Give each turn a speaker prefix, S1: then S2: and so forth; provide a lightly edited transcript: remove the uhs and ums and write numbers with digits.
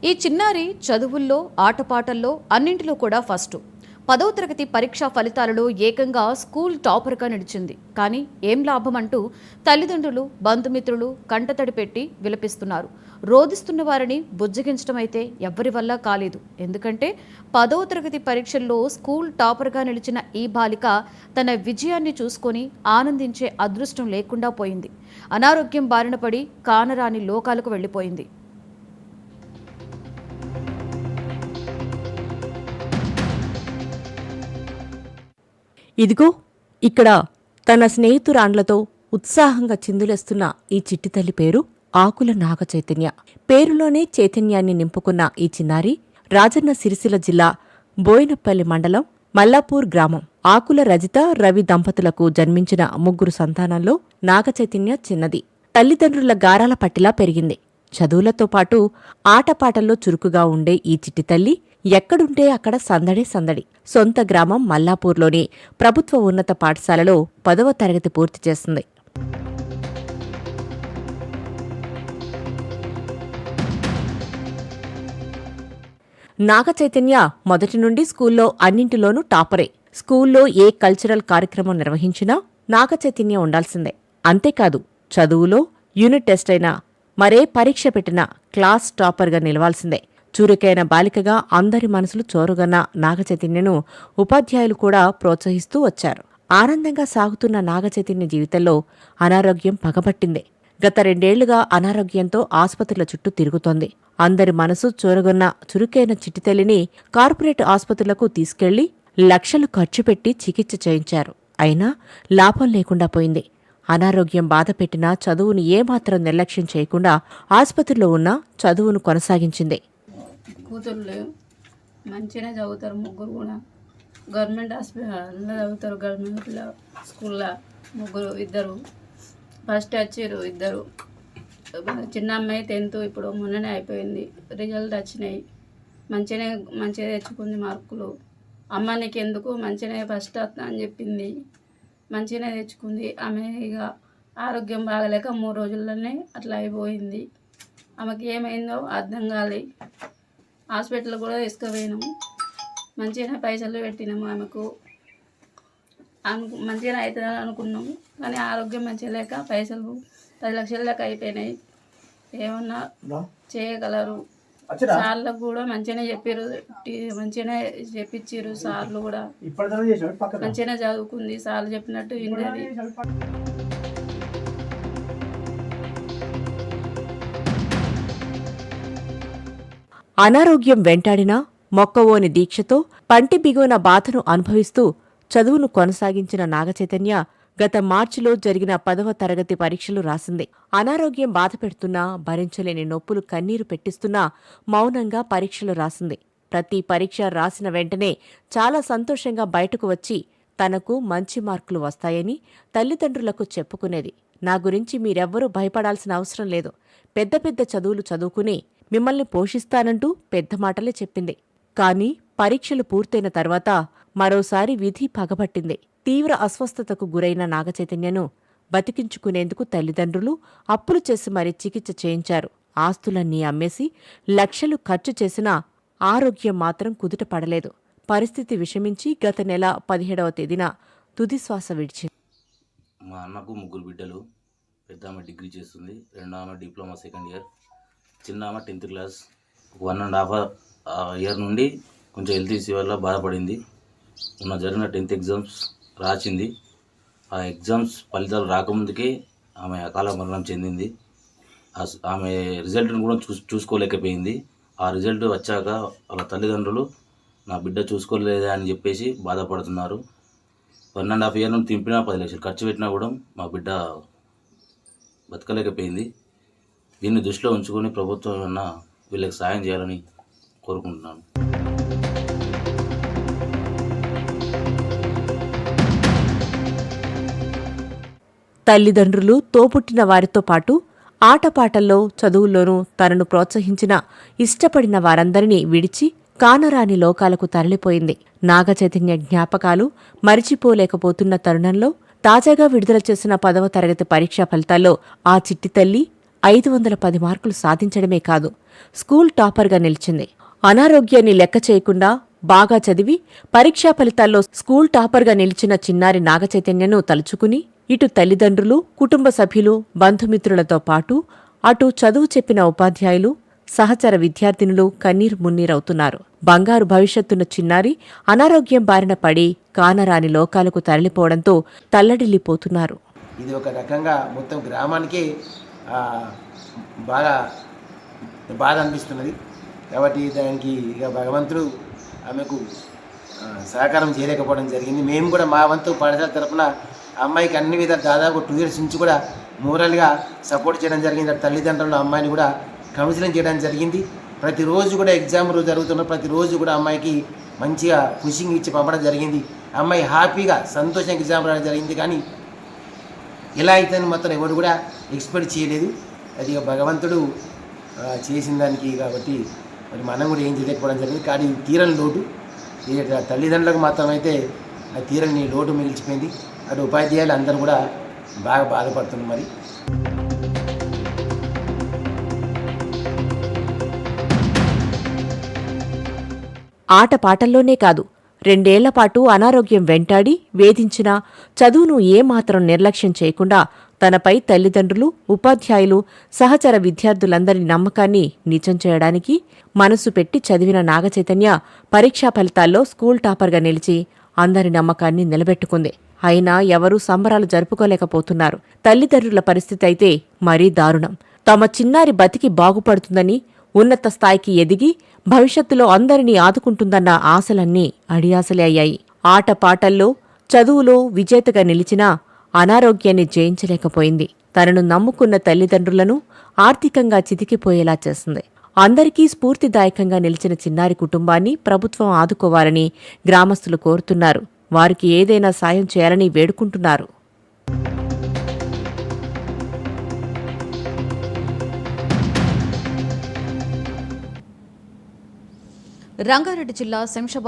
S1: ఈ చిన్నారి చదువుల్లో, ఆటపాటల్లో అన్నింటిలో కూడా ఫస్ట్. 10వ తరగతి పరీక్షా ఫలితాలలో ఏకంగా స్కూల్ టాపర్గా నిలిచింది. కానీ ఏం లాభం అంటూ తల్లిదండ్రులు, బంధుమిత్రులు కంటతడి పెట్టి విలపిస్తున్నారు. రోదిస్తున్న వారిని బుజ్జగించడం అయితే ఎవ్వరి వల్ల కాలేదు. ఎందుకంటే 10వ తరగతి పరీక్షల్లో స్కూల్ టాపర్గా నిలిచిన ఈ బాలిక తన విజయాన్ని చూసుకొని ఆనందించే అదృష్టం లేకుండా పోయింది. అనారోగ్యం బారిన పడి కానరాని లోకాలకు వెళ్ళిపోయింది.
S2: ఇదిగో ఇక్కడ తన స్నేహితురాండ్లతో ఉత్సాహంగా చిందులేస్తున్న ఈ చిట్టి తల్లి పేరు ఆకుల నాగచైతన్య. పేరులోనే చైతన్యాన్ని నింపుకున్న ఈ చిన్నారి రాజన్న సిరిసిల్ల జిల్లా బోయినపల్లి మండలం మల్లాపూర్ గ్రామం. ఆకుల రజిత, రవి దంపతులకు జన్మించిన 3 సంతానంలో నాగచైతన్య చిన్నది. తల్లిదండ్రుల గారాల పట్టిలా పెరిగింది. చదువులతో పాటు ఆటపాటల్లో చురుకుగా ఉండే ఈ చిట్టి తల్లి ఎక్కడుంటే అక్కడ సందడే సందడి. సొంత గ్రామం మల్లాపూర్లోని ప్రభుత్వ ఉన్నత పాఠశాలలో 10వ తరగతి పూర్తి చేస్తుంది. నాగచైతన్య మొదటి నుండి స్కూల్లో అన్నింటిలోనూ టాపరే. స్కూల్లో ఏ కల్చరల్ కార్యక్రమం నిర్వహించినా నాగచైతన్య ఉండాల్సిందే. అంతేకాదు, చదువులో యూనిట్ టెస్ట్ అయినా మరే పరీక్ష పెట్టినా క్లాస్ టాపర్గా నిలవాల్సిందే. చురుకైన బాలికగా అందరి మనసులు చోరుగన్న నాగచైతన్యను ఉపాధ్యాయులు కూడా ప్రోత్సహిస్తూ వచ్చారు. ఆనందంగా సాగుతున్న నాగచైతన్య జీవితంలో అనారోగ్యం పగబట్టింది. గత 2 ఏళ్లుగా అనారోగ్యంతో ఆసుపత్రుల చుట్టూ తిరుగుతోంది. అందరి మనసు చోరుగొన్న చురుకైన చిట్టితల్లిని కార్పొరేట్ ఆసుపత్రులకు తీసుకెళ్లి లక్షలు ఖర్చు పెట్టి చికిత్స చేయించారు. అయినా లాభం లేకుండా పోయింది. అనారోగ్యం బాధపెట్టినా చదువును ఏమాత్రం నిర్లక్ష్యం చేయకుండా ఆసుపత్రిలో ఉన్న చదువును కొనసాగించింది.
S3: కూతుర్లు మంచిగానే చదువుతారు, 3 కూడా గవర్నమెంట్ హాస్పిటల్లో చదువుతారు. గవర్నమెంట్ స్కూల్లో 3, 2 ఫస్ట్ వచ్చారు. 2 చిన్న అమ్మాయి 10th ఇప్పుడు మొన్ననే అయిపోయింది. రిజల్ట్ వచ్చినాయి. మంచిగా తెచ్చుకుంది మార్కులు. అమ్మ నీకు ఎందుకు మంచిగానే ఫస్ట్ వస్తా అని చెప్పింది. మంచిగానే తెచ్చుకుంది. ఆమె ఇక ఆరోగ్యం బాగలేక 3 రోజుల్లోనే అట్లా అయిపోయింది. ఆమెకి ఏమైందో అర్థం కాలే. హాస్పిటల్ కూడా తీసుకుపోయినాము. మంచిగానే పైసలు పెట్టినాము. ఆమెకు మంచిగానే అవుతుందని అనుకున్నాము. కానీ ఆరోగ్యం మంచిగా లేక పైసలు 10 లక్షల దాకా అయిపోయినాయి. ఏమన్నా చేయగలరు. సార్లకు కూడా మంచిగానే చెప్పారు, మంచిగానే చెప్పించారు. సార్లు కూడా మంచిగానే చదువుకుంది. సార్లు చెప్పినట్టు విన్నది.
S2: అనారోగ్యం వెంటాడినా మొక్కవోని దీక్షతో పంటి బిగువన బాధను అనుభవిస్తూ చదువును కొనసాగించిన నాగచైతన్య గత మార్చిలో జరిగిన 10వ తరగతి పరీక్షలు రాసింది. అనారోగ్యం బాధపెడుతున్నా, భరించలేని నొప్పులు కన్నీరు పెట్టిస్తున్నా మౌనంగా పరీక్షలు రాసింది. ప్రతి పరీక్ష రాసిన వెంటనే చాలా సంతోషంగా బయటకు వచ్చి తనకు మంచి మార్కులు వస్తాయని తల్లిదండ్రులకు చెప్పుకునేది. నా గురించి మీరెవ్వరూ భయపడాల్సిన అవసరం లేదు. పెద్ద పెద్ద చదువులు చదువుకుని మిమ్మల్ని పోషిస్తానంటూ పెద్ద మాటలే చెప్పింది. కాని పరీక్షలు పూర్తయిన తర్వాత మరోసారి విధి పగబట్టింది. తీవ్ర అస్వస్థతకు గురైన నాగచైతన్యను బతికించుకునేందుకు తల్లిదండ్రులు అప్పులు చేసి మరీ చికిత్స చేయించారు. ఆస్తులన్నీ అమ్మేసి లక్షలు ఖర్చు చేసినా ఆరోగ్యం మాత్రం కుదుట పడలేదు. పరిస్థితి విషమించి గత నెల 17వ తేదీన తుదిశ్వాస విడిచింది.
S4: మా అన్నకు 3 బిడ్డలు. పెద్ద ఆమె డిగ్రీ చేస్తుంది, రెండో ఆమె డిప్లొమా 2nd ఇయర్, చిన్న ఆమె 10th క్లాస్. 1.5 ఇయర్ నుండి కొంచెం హెల్త్ ఇష్యూ వల్ల బాధపడింది. జరిగిన 10th ఎగ్జామ్స్ రాసింది. ఆ ఎగ్జామ్స్ ఫలితాలు రాకముందుకే ఆమె అకాల మరణం చెందింది. ఆమె రిజల్ట్ని కూడా చూసుకోలేకపోయింది. ఆ రిజల్ట్ వచ్చాక వాళ్ళ తల్లిదండ్రులు నా బిడ్డ చూసుకోలేదా అని చెప్పేసి బాధపడుతున్నారు. 1.5 ఇయర్ నుండి తింపినా 10 లక్షలు ఖర్చు పెట్టినా కూడా మా బిడ్డ బతకలేకపోయింది. దీన్ని దృష్టిలో ఉంచుకొని ప్రభుత్వం ఏమన్నా వీళ్ళకి సాయం చేయాలని కోరుకుంటున్నాను.
S2: తల్లిదండ్రులు, తోపుట్టిన వారితో పాటు ఆటపాటల్లో, చదువుల్లోనూ తనను ప్రోత్సహించిన, ఇష్టపడిన వారందరినీ విడిచి కానరాని లోకాలకు తరలిపోయింది. నాగచైతన్య జ్ఞాపకాలు మరిచిపోలేకపోతున్న తరుణంలో తాజాగా విడుదల చేసిన 10వ తరగతి పరీక్షా ఫలితాల్లో ఆ చిట్టి తల్లి 510 మార్కులు సాధించడమే కాదు, స్కూల్ టాపర్గా నిలిచింది. అనారోగ్యాన్ని లెక్క చేయకుండా బాగా చదివి పరీక్షా ఫలితాల్లో స్కూల్ టాపర్గా నిలిచిన చిన్నారి నాగచైతన్యను తలుచుకుని ఇటు తల్లిదండ్రులు, కుటుంబ సభ్యులు, బంధుమిత్రులతో పాటు అటు చదువు చెప్పిన ఉపాధ్యాయులు, సహచర విద్యార్థినులు కన్నీరు మున్నీరవుతున్నారు. బంగారు భవిష్యత్తున్న చిన్నారి అనారోగ్యం బారిన పడి కానరాని లోకాలకు తరలిపోవడంతో తల్లడిల్లిపోతున్నారు.
S5: ఇది ఒక రకంగా మొత్తం గ్రామానికే బాగా బాధ అనిపిస్తున్నది. కాబట్టి దానికి ఇక భగవంతుడు ఆమెకు సహకారం చేయలేకపోవడం జరిగింది. మేము కూడా మా వంతు పాఠశాల తరఫున అమ్మాయికి అన్ని విధాలు దాదాపు 2 years నుంచి కూడా మోరల్గా సపోర్ట్ చేయడం జరిగింది. తల్లిదండ్రులు అమ్మాయిని కూడా కౌన్సిలింగ్ చేయడం జరిగింది. ప్రతిరోజు కూడా ఎగ్జామ్ రోజు జరుగుతున్న ప్రతిరోజు కూడా అమ్మాయికి మంచిగా పుషింగ్ ఇచ్చి పంపడం జరిగింది. అమ్మాయి హ్యాపీగా సంతోషంగా ఎగ్జామ్ రాయడం జరిగింది. కానీ ఎలా అయితే మొత్తం ఎవరు కూడా ఎక్స్పెక్ట్ చేయలేదు. అది భగవంతుడు చేసిన దానికి కాబట్టి మరి మనం కూడా ఏం చేయలేకపోవడం జరిగింది. కానీ తీరని లోటు తల్లిదండ్రులకు మాత్రం అయితే ఆ తీరని లోటు మిగిల్చిపోయింది. అటు ఉపాధ్యాయులు అందరూ కూడా బాగా బాధపడుతున్నారు. మరి
S2: ఆటపాటల్లోనే కాదు, 2 ఏళ్లపాటు అనారోగ్యం వెంటాడి వేధించినా చదువును ఏమాత్రం నిర్లక్ష్యం చేయకుండా తనపై తల్లిదండ్రులు, ఉపాధ్యాయులు, సహచర విద్యార్థులందరి నమ్మకాన్ని నిజం చేయడానికి మనసు పెట్టి చదివిన నాగచైతన్య పరీక్షా ఫలితాల్లో స్కూల్ టాపర్గా నిలిచి అందరి నమ్మకాన్ని నిలబెట్టుకుంది. అయినా ఎవరూ సంబరాలు జరుపుకోలేకపోతున్నారు. తల్లిదండ్రుల పరిస్థితి అయితే మరీ దారుణం. తమ చిన్నారి బతికి బాగుపడుతుందని, ఉన్నత స్థాయికి ఎదిగి భవిష్యత్తులో అందరినీ ఆదుకుంటుందన్న ఆశలన్నీ అడియాసలే అయ్యాయి. ఆటపాటల్లో, చదువులో విజేతగా నిలిచినా అనారోగ్యాన్ని జయించలేకపోయింది. తనను నమ్ముకున్న తల్లిదండ్రులను ఆర్థికంగా చితికిపోయేలా చేసింది. అందరికీ స్ఫూర్తిదాయకంగా నిలిచిన చిన్నారి కుటుంబాన్ని ప్రభుత్వం ఆదుకోవాలని గ్రామస్తులు కోరుతున్నారు. వారికి ఏదైనా సాయం చేయాలని వేడుకుంటున్నారు.
S1: రంగారెడ్డి జిల్లా శంషాబాద్